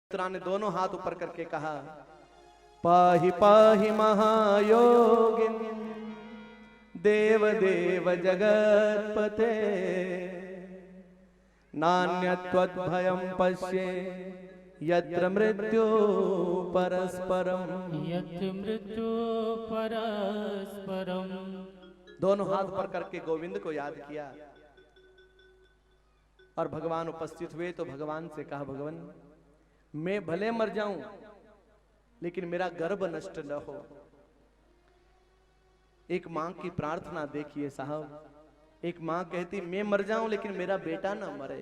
पुत्रा ने दोनों हाथ ऊपर करके कहा, पाहि पाहि महायोगिन देव देव जगत्पते नान्यत्वद्भयं पश्ये यत्र मृत्यु परस्परम। दोनों हाथ ऊपर करके गोविंद को याद किया और भगवान उपस्थित हुए तो भगवान से कहा, भगवान मैं भले मर जाऊं लेकिन मेरा गर्भ नष्ट न हो। एक मां की प्रार्थना देखिए साहब, एक मां कहती मैं मर जाऊं लेकिन मेरा बेटा ना मरे।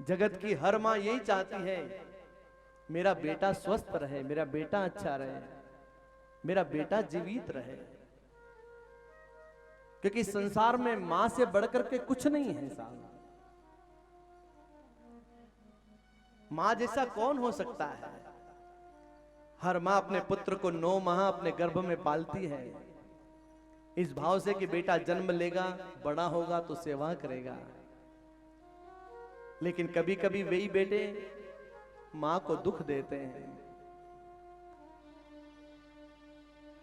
जगत की हर मां यही चाहती है मेरा बेटा स्वस्थ रहे, मेरा बेटा अच्छा रहे, मेरा बेटा जीवित रहे, क्योंकि संसार में मां से बढ़कर के कुछ नहीं है साहब। मां जैसा कौन हो सकता है। हर मां अपने पुत्र को 9 माह अपने गर्भ में पालती है इस भाव से कि बेटा जन्म लेगा, बड़ा होगा तो सेवा करेगा। लेकिन कभी कभी वही बेटे मां को दुख देते हैं।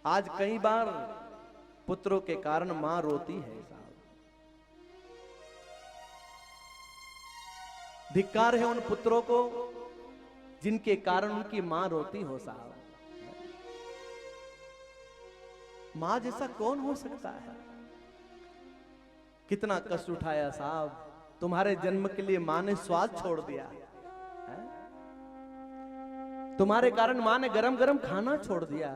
आज कई बार पुत्रों के कारण मां रोती है साहब। धिक्कार है उन पुत्रों को जिनके कारण उनकी मां रोती हो साहब। मां जैसा कौन हो सकता है। कितना कष्ट उठाया साहब। तुम्हारे जन्म के लिए मां ने स्वाद छोड़ दिया है? तुम्हारे कारण मां ने गरम गरम खाना छोड़ दिया,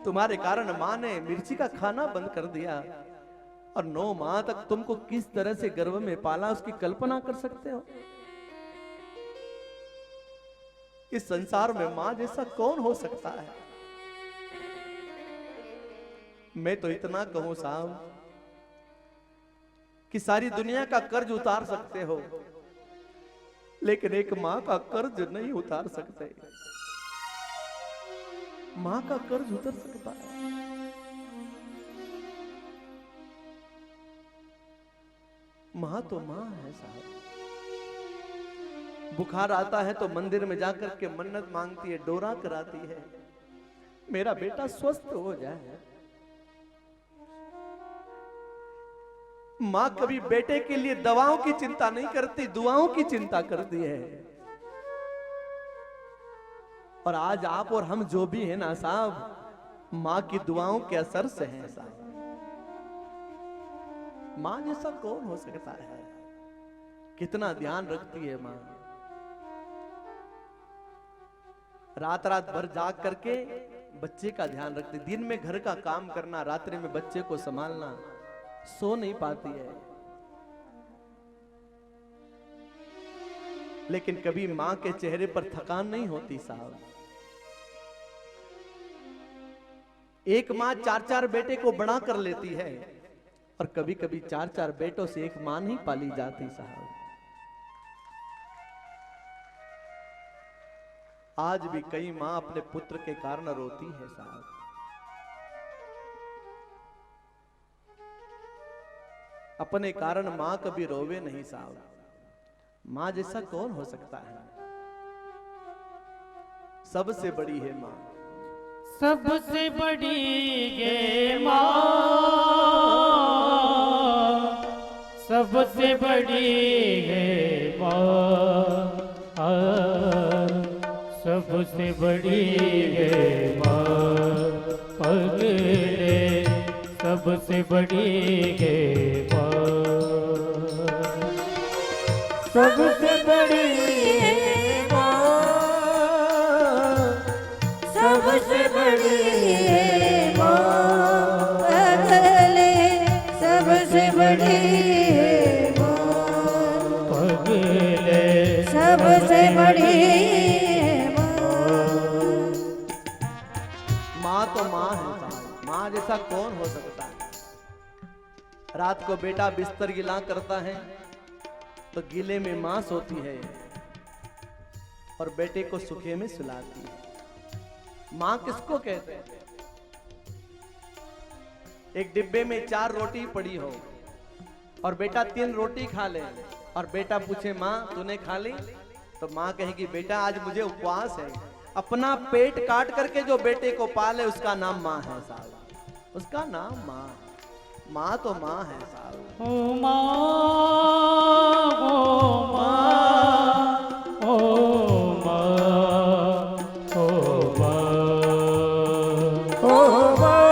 तुम्हारे कारण मां ने मिर्ची का खाना बंद कर दिया, और 9 माह तक तुमको किस तरह से गर्भ में पाला उसकी कल्पना कर सकते हो। इस संसार में मां जैसा कौन हो सकता है। मैं तो इतना कहूं साहब कि सारी दुनिया का कर्ज उतार सकते हो लेकिन एक मां का कर्ज नहीं उतार सकते। मां का कर्ज उतर सकता है। मां तो मां है साहब। बुखार आता है तो मंदिर में जाकर के मन्नत मांगती है, डोरा कराती है, मेरा बेटा स्वस्थ हो जाए। मां कभी बेटे के लिए दवाओं की चिंता नहीं करती, दुआओं की चिंता करती है। और आज आप और हम जो भी है ना साहब, मां की दुआओं के असर से हैं साहब। मां जैसा कौन हो सकता है। कितना ध्यान रखती है मां। रात रात भर जाग करके बच्चे का ध्यान रखती, दिन में घर का काम करना, रात्रि में बच्चे को संभालना, सो नहीं पाती है। लेकिन कभी मां के चेहरे पर थकान नहीं होती साहब। एक मां 4-4 बेटे को बड़ा कर लेती है और कभी कभी 4-4 बेटों से एक मां नहीं पाली जाती साहब। आज भी कई मां अपने पुत्र के कारण रोती है साहब। अपने कारण मां कभी रोवे नहीं साहब। मां जैसा कौन हो सकता है। सबसे बड़ी है मां, सबसे बड़ी है मां, सबसे बड़ी है मां, सबसे बड़ी है मां, पगले सबसे बड़ी है मां, सबसे बड़ी है मां, सबसे बड़ी है मां, पगले सबसे बड़ी है मां, पगले सबसे बड़ी है मां। मां तो मां है साहब। मां जैसा कौन हो सकता है। रात को बेटा बिस्तर गिला करता है तो गीले में मां सोती है और बेटे को सूखे में सुलाती है। मां किसको कहते हैं। एक डिब्बे में 4 रोटी पड़ी हो और बेटा 3 रोटी खा ले और बेटा पूछे मां तूने खा ली, तो माँ कहेगी बेटा आज मुझे उपवास है, अपना पेट काट करके जो बेटे को पाले उसका नाम माँ है साहब, उसका नाम माँ है। माँ तो माँ है साहब। ओ माँ, ओ माँ, ओ माँ, ओ माँ, ओ माँ,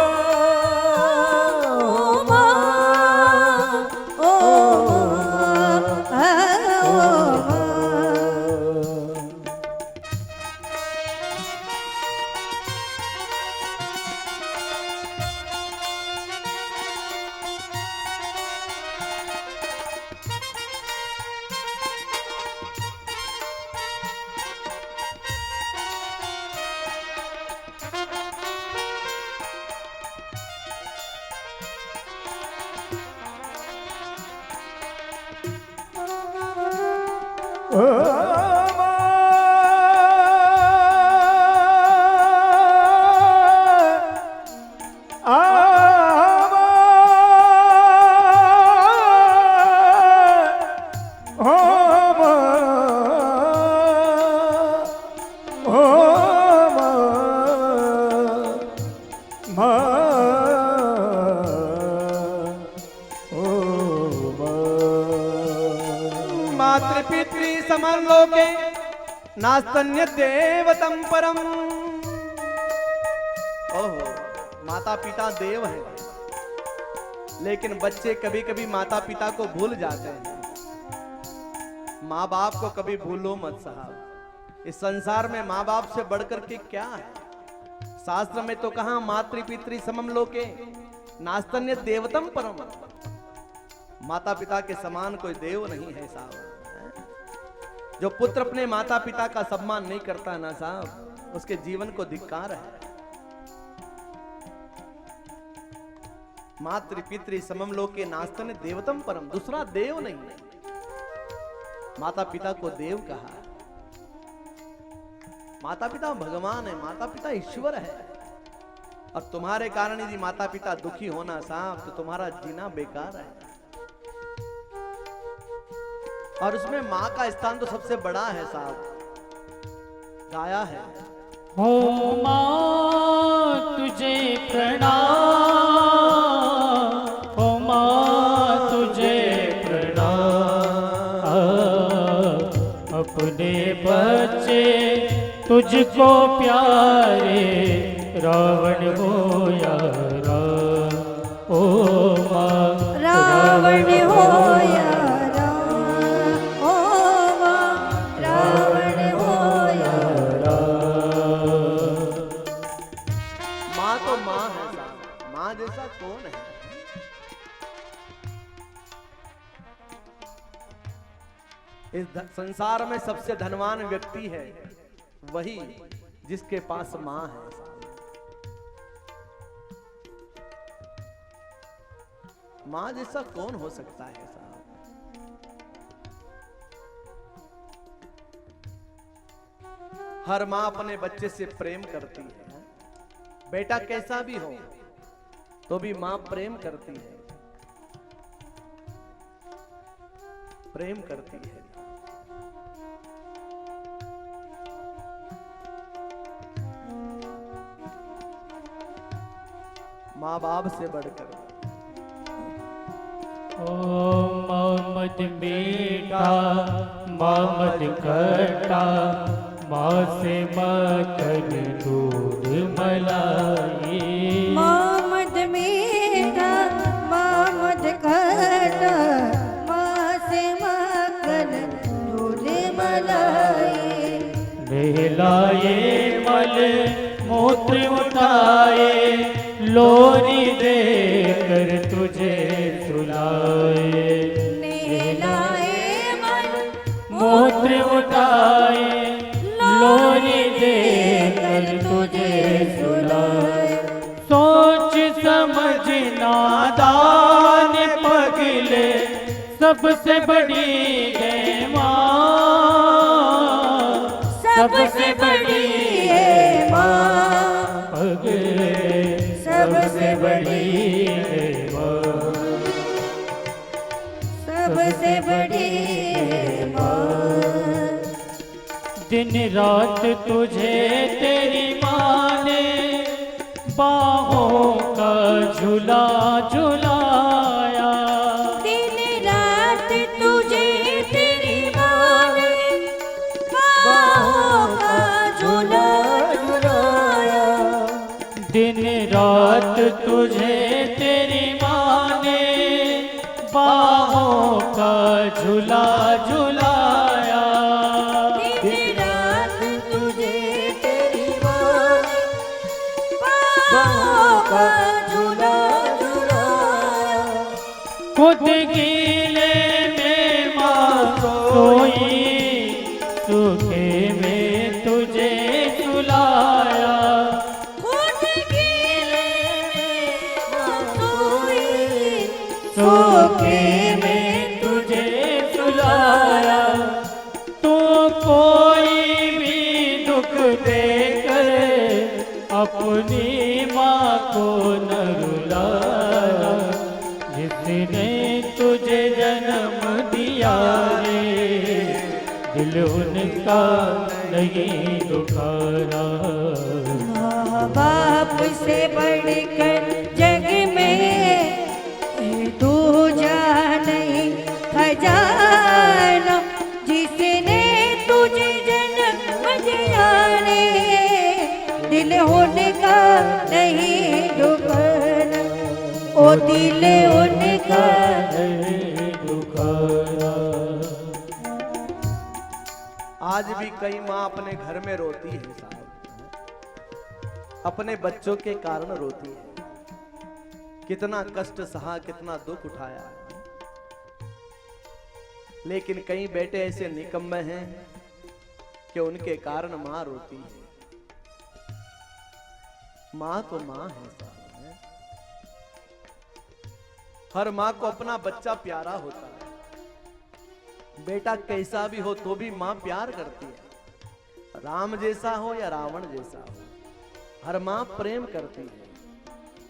मातृपितृ समलोके नास्तन्य देवतम परम। ओहो, माता पिता देव है, लेकिन बच्चे कभी कभी माता पिता को भूल जाते हैं। माँ बाप को कभी भूलो मत साहब, इस संसार में माँ बाप से बढ़कर के क्या है। शास्त्र में तो कहा मातृपितृ समम लोके नास्तन्य देवतम परम, माता पिता के समान कोई देव नहीं है साहब। जो पुत्र अपने माता पिता का सम्मान नहीं करता ना साहब, उसके जीवन को धिक्कार है। मातृ पितृ समम लोके नास्तन देवतम परम, दूसरा देव नहीं है। माता पिता को देव कहा। माता पिता भगवान है, माता पिता ईश्वर है। और तुम्हारे कारण यदि माता पिता दुखी होना साहब तो तुम्हारा जीना बेकार है। और उसमें माँ का स्थान तो सबसे बड़ा है साहब, गाया है। हो माँ तुझे प्रणाम, हो माँ तुझे प्रणाम, अपने बच्चे तुझको प्यारे रावण हो या राम, ओ माँ रावण हो या जैसा कौन है। इस संसार में सबसे धनवान व्यक्ति है वही जिसके पास मां है। मां जैसा कौन हो सकता है साहब। हर मां अपने बच्चे से प्रेम करती है, बेटा कैसा भी हो तो भी मां प्रेम करती है, प्रेम करती है। मां बाप से बढ़कर। ओ मोहम्मद बेटा मोहम्मद खट्टा, माँ से मक्खन दूध मलाई। मोहम्मद मीठा मोहम्मद खट्टा, माँ से मक्खन दूध मलाई। नहलाए मल मूत्र उठाए, लोरी देकर तुझे सुलाए। नहलाए मल मूत्र उठाए, लोरी देकर तुझे सुलाए। सोच समझ नादान पगले, सबसे बड़ी है माँ, सबसे बड़ी है माँ, पगले सबसे बड़ी है माँ, सबसे बड़ी है माँ। दिन रात तुझे तेरी माँ ने बाहों का झूला झुलाया। दिन रात तुझे तेरी माँ ने बाहों का झूला झुलाया। दिन रात तुझे तेरी माँ ने बाहों का झूला झुलाया। दिन रात तुझे तेरी माँ ने बाहों का झूला झुलाया। खुद गीले में माँ सोई, सूखे में तुझे सुलाया। खुद गीले में माँ सोई, सूखे में तुझे सुलाया। तू कोई भी दुख देकर अपनी माँ को न रुलाया। जिसने तुझे जन्म दिया रे, दिल उनका नहीं दुखारा। माँ बाप से बढ़कर जग में दूजा नहीं खजाना। जिसने तुझे जन्म दिया रे, दिल उनका नहीं दुखाना। ओ दिल उनका नहीं दुखारा। आज भी कई माँ अपने घर में रोती है साहब, अपने बच्चों के कारण रोती है। कितना कष्ट सहा, कितना दुख उठाया, लेकिन कई बेटे ऐसे निकम्मे हैं कि उनके कारण मां रोती है। मां तो मां है साहब। हर मां को अपना बच्चा प्यारा होता है। बेटा कैसा भी हो तो भी मां प्यार करती है। राम जैसा हो या रावण जैसा हो, हर मां प्रेम करती है।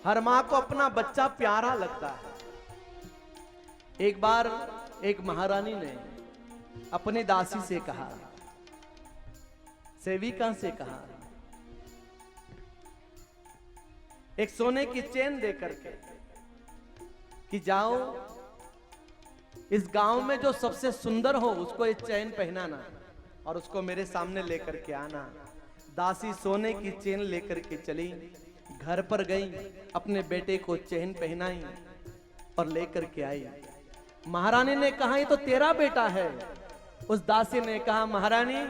हर मां को अपना बच्चा प्यारा लगता है। एक बार एक महारानी ने अपनी दासी से कहा, सेविका से कहा, एक सोने की चेन दे करके कि जाओ इस गांव में जो सबसे सुंदर हो उसको ये चैन पहनाना और उसको मेरे सामने लेकर के आना। दासी सोने की चेन लेकर के चली, घर पर गई, अपने बेटे को चेन पहनाई और लेकर के आई। महारानी ने कहा ये तो तेरा बेटा है। उस दासी ने कहा महारानी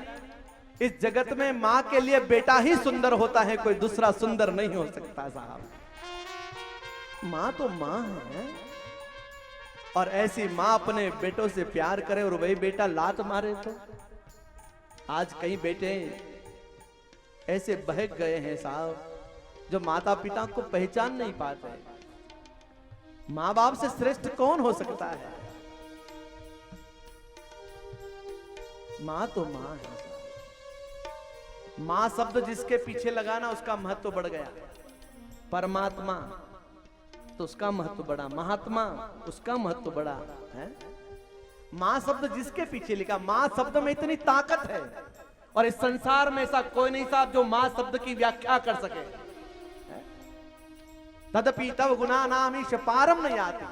इस जगत में मां के लिए बेटा ही सुंदर होता है, कोई दूसरा सुंदर नहीं हो सकता साहब। मां तो मां है और ऐसी मां अपने बेटों से प्यार करे और वही बेटा लात मारे तो। आज कई बेटे ऐसे बहक गए हैं साहब जो माता पिता को पहचान नहीं पाते। मां बाप से श्रेष्ठ कौन हो सकता है? मां तो मां है। मां शब्द जिसके पीछे लगाना उसका महत्व बढ़ गया। परमात्मा तो उसका महत्व बढ़ा, महात्मा उसका महत्व बढ़ा है। मां शब्द जिसके पीछे लिखा, मां शब्द में इतनी ताकत है और इस संसार में ऐसा कोई नहीं साहब जो मां शब्द की व्याख्या कर सके। तदपि तव गुना नाम ईश पारम नहीं आती,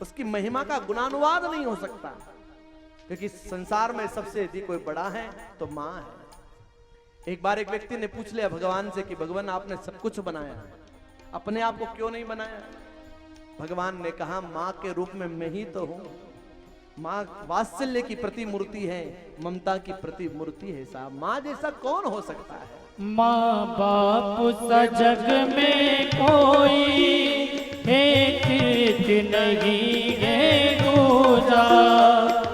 उसकी महिमा का गुणानुवाद नहीं हो सकता, क्योंकि संसार में सबसे यदि कोई बड़ा है तो मां है। एक बार एक व्यक्ति ने पूछ लिया भगवान से कि भगवान आपने सब कुछ बनाया, अपने आप को क्यों नहीं बनाया? भगवान ने कहा मां के रूप में मैं ही तो हूं। मां वात्सल्य की प्रतिमूर्ति है, ममता की प्रतिमूर्ति है साहब। मां जैसा कौन हो सकता है? माँ बाप सा जग में कोई है तीर्थ नहीं है दूजा।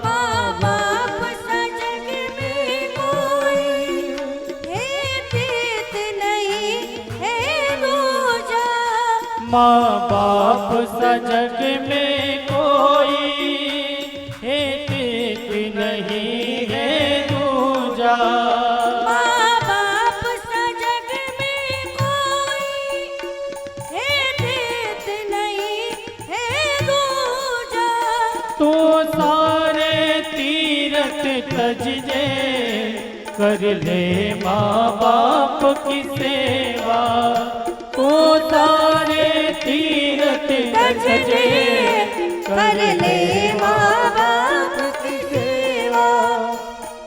माँ बाप सा जग में कोई है तीर्थ नहीं है दूजा। माँ बाप सा जग में कोई है तीर्थ नहीं है दूजा। तो सारे तीरथ तज जे कर ले माँ बाप की सेवा, उतारे तीरथ सजे कर ले माँ बाप की सेवा,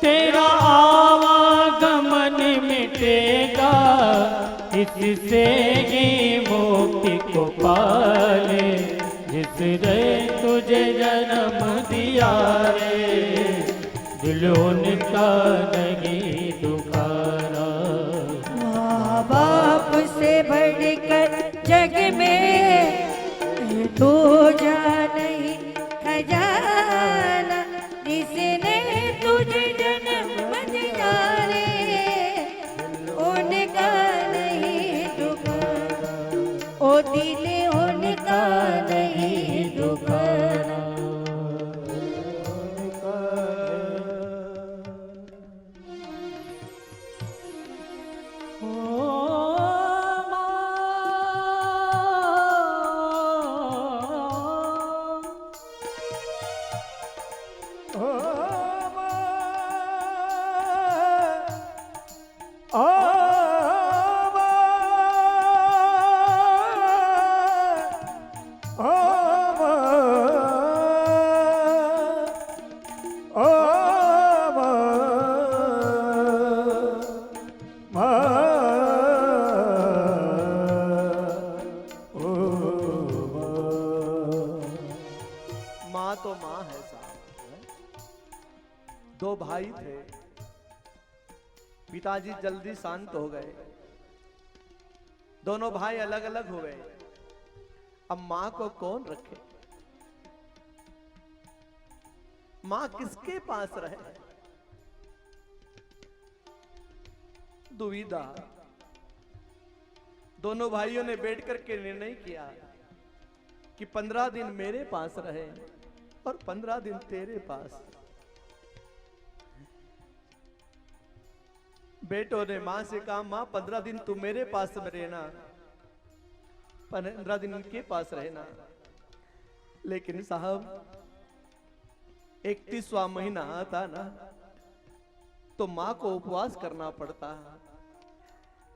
तेरा आवागमन मिटेगा, इससे ही मुक्ति को पाले, जिसने तुझे जन्म दिया रे, दिल उनका नहीं दुखारा। माँ बाप से बढ़कर जग में दूजा नहीं खजाना, जिसने तुझे जन्म दिया रे, उनका नहीं दुखारा, ओ दिल उनका नहीं दुखारा। माँ तो माँ है साहब। दो भाई थे, पिताजी जल्दी शांत हो गए, दोनों भाई अलग अलग हो गए। अब माँ को कौन रखे, माँ किसके पास रहे? दुविधा। दोनों भाइयों ने बैठ करके निर्णय किया कि 15 दिन मेरे पास रहे और 15 दिन तेरे पास। बेटों ने मां से कहा, मां 15 दिन तू मेरे पास में रहना, 15 दिन इनके पास रहना। लेकिन साहब 31वां महीना आता ना तो मां को उपवास करना पड़ता।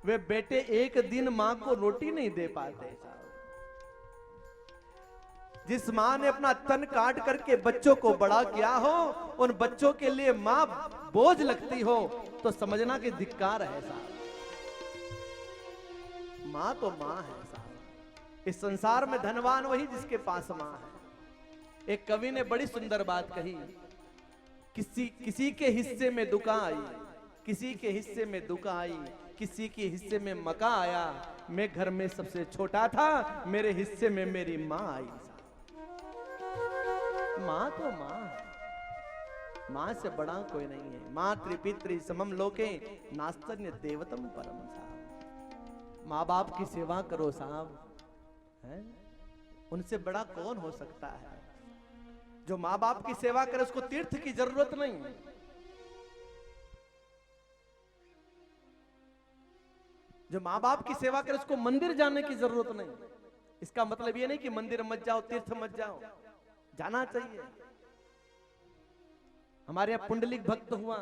वे बेटे एक दिन मां को रोटी नहीं दे पाते साहब। जिस मां ने अपना तन काट करके बच्चों को बड़ा किया हो, उन बच्चों के लिए मां बोझ लगती हो तो समझना कि धिक्कार है साहब। मां तो मां है साहब। इस संसार में धनवान वही जिसके पास मां है। एक कवि ने बड़ी सुंदर बात कही, किसी के हिस्से में दुका आई, किसी के हिस्से में दुका आई, किसी के हिस्से में मका आया, मैं घर में सबसे छोटा था, मेरे हिस्से में मेरी मां आई। मां तो मां है, मां से बड़ा कोई नहीं है। मातृ पितृ समम लोके नास्तन्य देवतम परम साहब। मां बाप की सेवा करो साहब, है? उनसे बड़ा कौन हो सकता है? जो मां बाप की सेवा करे उसको तीर्थ की जरूरत नहीं। जो मां बाप की सेवा करे उसको मंदिर जाने की जरूरत नहीं। इसका मतलब ये नहीं कि मंदिर मत जाओ, तीर्थ मत जाओ, जाना चाहिए। हमारे यहां पुंडलिक भक्त हुआ,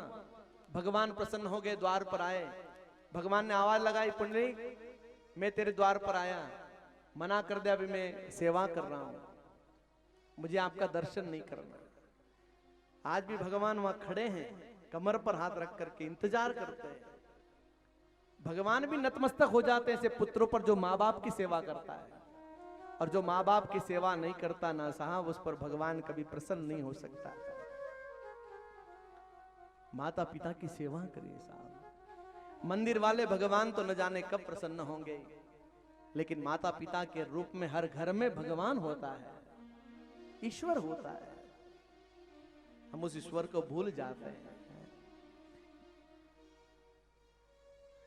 भगवान प्रसन्न हो गए, द्वार पर आए। भगवान ने आवाज लगाई, पुंडलिक मैं तेरे द्वार पर आया, मना कर दिया, अभी मैं सेवा कर रहा हूं, मुझे आपका दर्शन नहीं करना। आज भी भगवान वहां खड़े हैं, कमर पर हाथ रख करके इंतजार करते हैं। भगवान भी नतमस्तक हो जाते हैं ऐसे पुत्रों पर जो माँ बाप की सेवा करता है। और जो माँ बाप की सेवा नहीं करता ना साहब, उस पर भगवान कभी प्रसन्न नहीं हो सकता। माता पिता की सेवा करिए साहब। मंदिर वाले भगवान तो न जाने कब प्रसन्न होंगे, लेकिन माता पिता के रूप में हर घर में भगवान होता है, ईश्वर होता है। हम उस ईश्वर को भूल जाते हैं।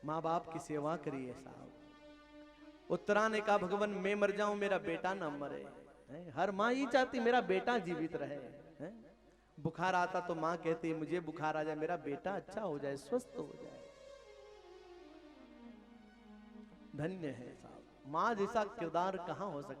माँ बाप की सेवा करिए साहब। उत्तरा ने कहा, भगवान मैं मर जाऊं, मेरा बेटा ना मरे। हर माँ ये चाहती मेरा बेटा जीवित रहे। बुखार आता तो माँ कहती मुझे बुखार आ जाए, मेरा बेटा अच्छा हो जाए, स्वस्थ हो जाए। धन्य है साहब, माँ जैसा किरदार कहां हो सकता।